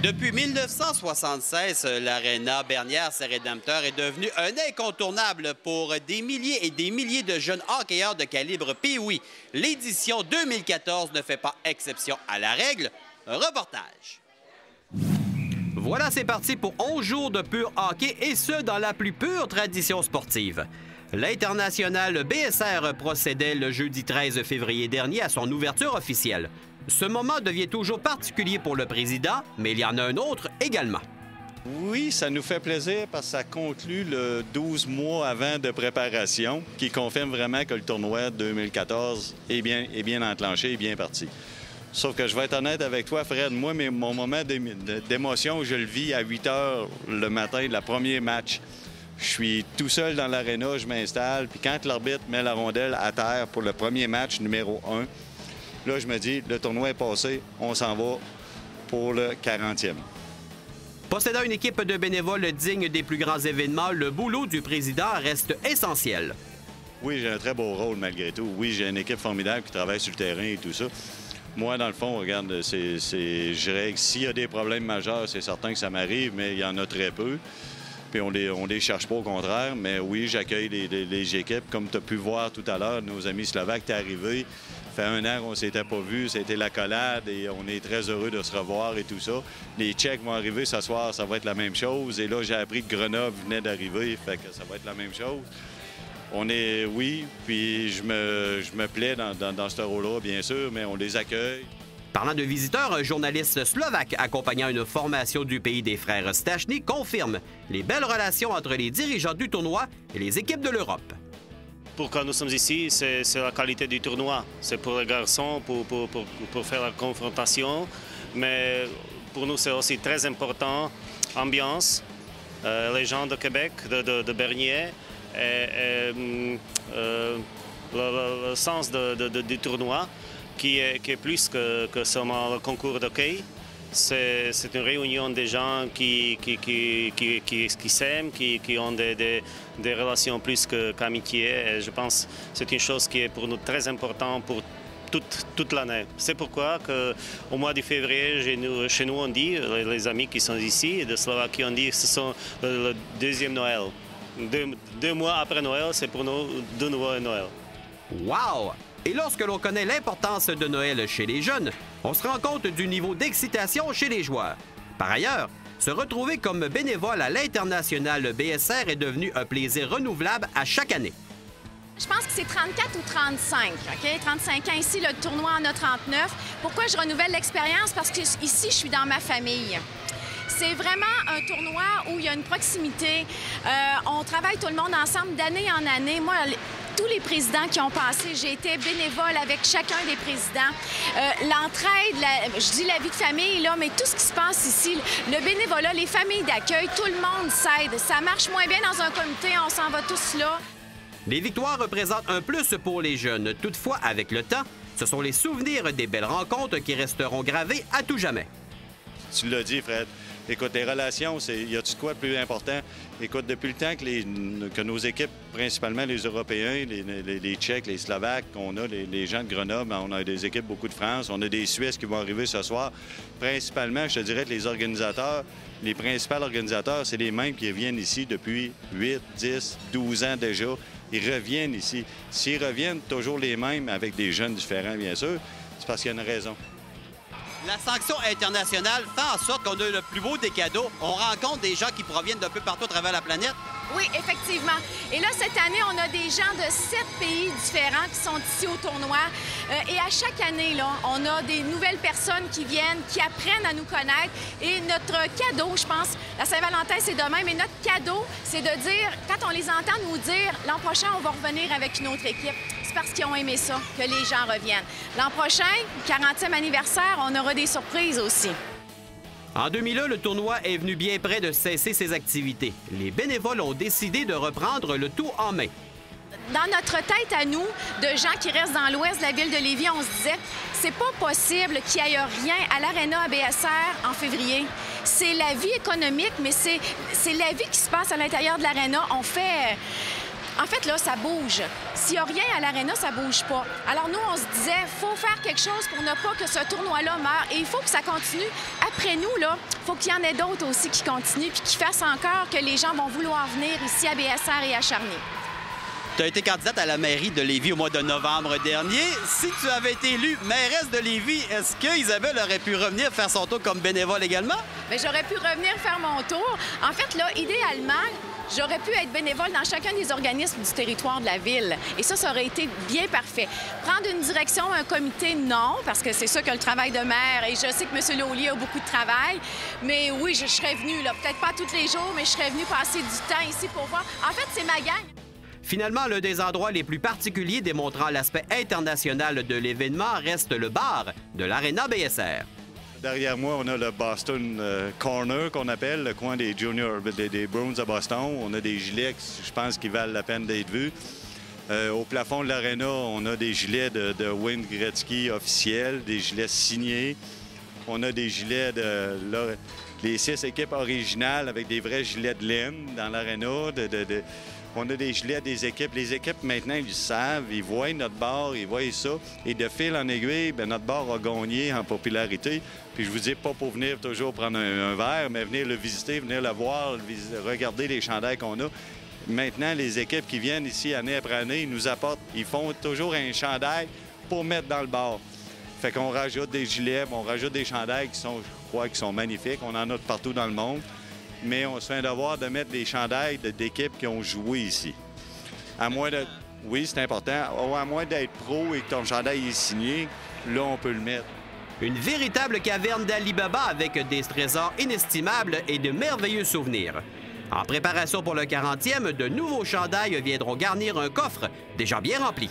Depuis 1976, l'Arena Bernière-Saint-Rédempteur est devenue un incontournable pour des milliers et des milliers de jeunes hockeyeurs de calibre Pee-Wee. L'édition 2014 ne fait pas exception à la règle. Reportage. Voilà, c'est parti pour 11 jours de pur hockey, et ce, dans la plus pure tradition sportive. L'International BSR procédait le jeudi 13 février dernier à son ouverture officielle. Ce moment devient toujours particulier pour le président, mais il y en a un autre également. Oui, ça nous fait plaisir parce que ça conclut le 12 mois avant de préparation qui confirme vraiment que le tournoi 2014 est bien enclenché et bien parti. Sauf que je vais être honnête avec toi, Fred, moi, mon moment d'émotion, je le vis à 8 heures le matin de la premier match. Je suis tout seul dans l'aréna, je m'installe, puis quand l'arbitre met la rondelle à terre pour le premier match numéro 1, là, je me dis, le tournoi est passé, on s'en va pour le 40e. Possédant une équipe de bénévoles digne des plus grands événements, le boulot du président reste essentiel. Oui, j'ai un très beau rôle malgré tout. Oui, j'ai une équipe formidable qui travaille sur le terrain et tout ça. Moi, dans le fond, regarde, je dirais que s'il y a des problèmes majeurs, c'est certain que ça m'arrive, mais il y en a très peu. Puis on les cherche pas, au contraire. Mais oui, j'accueille les équipes. Comme tu as pu voir tout à l'heure, nos amis slovaques étaient arrivés. Ça fait 1 an qu'on ne s'était pas vus, c'était l'accolade et on est très heureux de se revoir et tout ça. Les Tchèques vont arriver ce soir, ça va être la même chose. Et là, j'ai appris que Grenoble venait d'arriver, fait que ça va être la même chose. Oui, puis je me plais dans ce rôle-là, bien sûr, mais on les accueille. Parlant de visiteurs, un journaliste slovaque accompagnant une formation du pays des frères Stachny confirme les belles relations entre les dirigeants du tournoi et les équipes de l'Europe. Pourquoi nous sommes ici, c'est la qualité du tournoi. C'est pour les garçons, pour faire la confrontation. Mais pour nous, c'est aussi très important, ambiance, les gens de Québec, de Bernier, et le sens du tournoi, qui est plus que seulement le concours d'hockey. C'est une réunion des gens qui s'aiment, qui ont des relations plus qu'amitié. Et je pense que c'est une chose qui est pour nous très importante pour toute l'année. C'est pourquoi au mois de février, chez nous, on dit, les amis qui sont ici, de Slovaquie, on dit que ce sont le deuxième Noël. 2 mois après Noël, c'est pour nous de nouveau Noël. Wow! Et lorsque l'on connaît l'importance de Noël chez les jeunes, on se rend compte du niveau d'excitation chez les joueurs. Par ailleurs, se retrouver comme bénévole à l'International BSR est devenu un plaisir renouvelable à chaque année. Je pense que c'est 34 ou 35, OK? 35 ans ici, le tournoi en a 39. Pourquoi je renouvelle l'expérience? Parce que ici, je suis dans ma famille. C'est vraiment un tournoi où il y a une proximité. On travaille tout le monde ensemble d'année en année. Moi, tous les présidents qui ont passé, j'ai été bénévole avec chacun des présidents. L'entraide, je dis la vie de famille, là, mais tout ce qui se passe ici, le bénévolat, les familles d'accueil, tout le monde s'aide. Ça marche moins bien dans un comité, on s'en va tous là. Les victoires représentent un plus pour les jeunes. Toutefois, avec le temps, ce sont les souvenirs des belles rencontres qui resteront gravés à tout jamais. Tu l'as dit, Fred. Écoute, les relations, y a-tu quoi de plus important? Écoute, depuis le temps que nos équipes, principalement les Européens, les Tchèques, les Slovaques, on a les gens de Grenoble, on a des équipes beaucoup de France, on a des Suisses qui vont arriver ce soir. Principalement, je te dirais que les organisateurs, les principaux organisateurs, c'est les mêmes qui reviennent ici depuis 8, 10, 12 ans déjà. Ils reviennent ici. S'ils reviennent toujours les mêmes avec des jeunes différents, bien sûr, c'est parce qu'il y a une raison. La sanction internationale fait en sorte qu'on a le plus beau des cadeaux. On rencontre des gens qui proviennent d'un peu partout à travers la planète. Oui, effectivement. Et là, cette année, on a des gens de 7 pays différents qui sont ici au tournoi. Et à chaque année, là, on a des nouvelles personnes qui viennent, qui apprennent à nous connaître. Et notre cadeau, je pense, la Saint-Valentin, c'est demain, mais notre cadeau, c'est de dire, quand on les entend nous dire, l'an prochain, on va revenir avec une autre équipe. C'est parce qu'ils ont aimé ça que les gens reviennent. L'an prochain, 40e anniversaire, on aura des surprises aussi. En 2001, le tournoi est venu bien près de cesser ses activités. Les bénévoles ont décidé de reprendre le tout en main. Dans notre tête à nous, de gens qui restent dans l'ouest de la ville de Lévis, on se disait, c'est pas possible qu'il n'y ait rien à l'Arena BSR en février. C'est la vie économique, mais c'est la vie qui se passe à l'intérieur de l'Arena. En fait, là, ça bouge. S'il n'y a rien à l'aréna, ça bouge pas. Alors nous, on se disait, faut faire quelque chose pour ne pas que ce tournoi-là meure. Et il faut que ça continue. Après nous, là, faut qu'il y en ait d'autres aussi qui continuent puis qui fassent encore que les gens vont vouloir venir ici à BSR et à Charny. Tu as été candidate à la mairie de Lévis au mois de novembre dernier. Si tu avais été élue mairesse de Lévis, est-ce que Isabelle aurait pu revenir faire son tour comme bénévole également? Bien, j'aurais pu revenir faire mon tour. En fait, là, idéalement, j'aurais pu être bénévole dans chacun des organismes du territoire de la ville. Et ça aurait été bien parfait. Prendre une direction, un comité, non, parce que c'est ça que le travail de maire. Et je sais que M. Laulier a beaucoup de travail. Mais oui, je serais venue, là, peut-être pas tous les jours, mais je serais venue passer du temps ici pour voir. En fait, c'est ma gang. Finalement, l'un des endroits les plus particuliers démontrant l'aspect international de l'événement reste le bar de l'Arena BSR. Derrière moi, on a le Boston Corner qu'on appelle, le coin des Juniors, des Bruins à Boston. On a des gilets, je pense, qui valent la peine d'être vus. Au plafond de l'Arena, on a des gilets de Wayne Gretzky officiels, des gilets signés. On a des gilets les 6 équipes originales avec des vrais gilets de laine dans l'Arena. On a des gilets des équipes. Les équipes, maintenant, ils le savent. Ils voient notre bar, ils voient ça. Et de fil en aiguille, bien, notre bar a gagné en popularité. Puis je vous dis pas pour venir toujours prendre un verre, mais venir le visiter, venir le voir, regarder les chandails qu'on a. Maintenant, les équipes qui viennent ici année après année, ils nous apportent, ils font toujours un chandail pour mettre dans le bar. Fait qu'on rajoute des gilets, on rajoute des chandails qui sont, je crois, qui sont magnifiques. On en a partout dans le monde. Mais on se fait un devoir de mettre des chandails d'équipes qui ont joué ici. À moins de... Oui, c'est important. À moins d'être pro et que ton chandail est signé, là, on peut le mettre. Une véritable caverne d'Ali Baba avec des trésors inestimables et de merveilleux souvenirs. En préparation pour le 40e, de nouveaux chandails viendront garnir un coffre déjà bien rempli.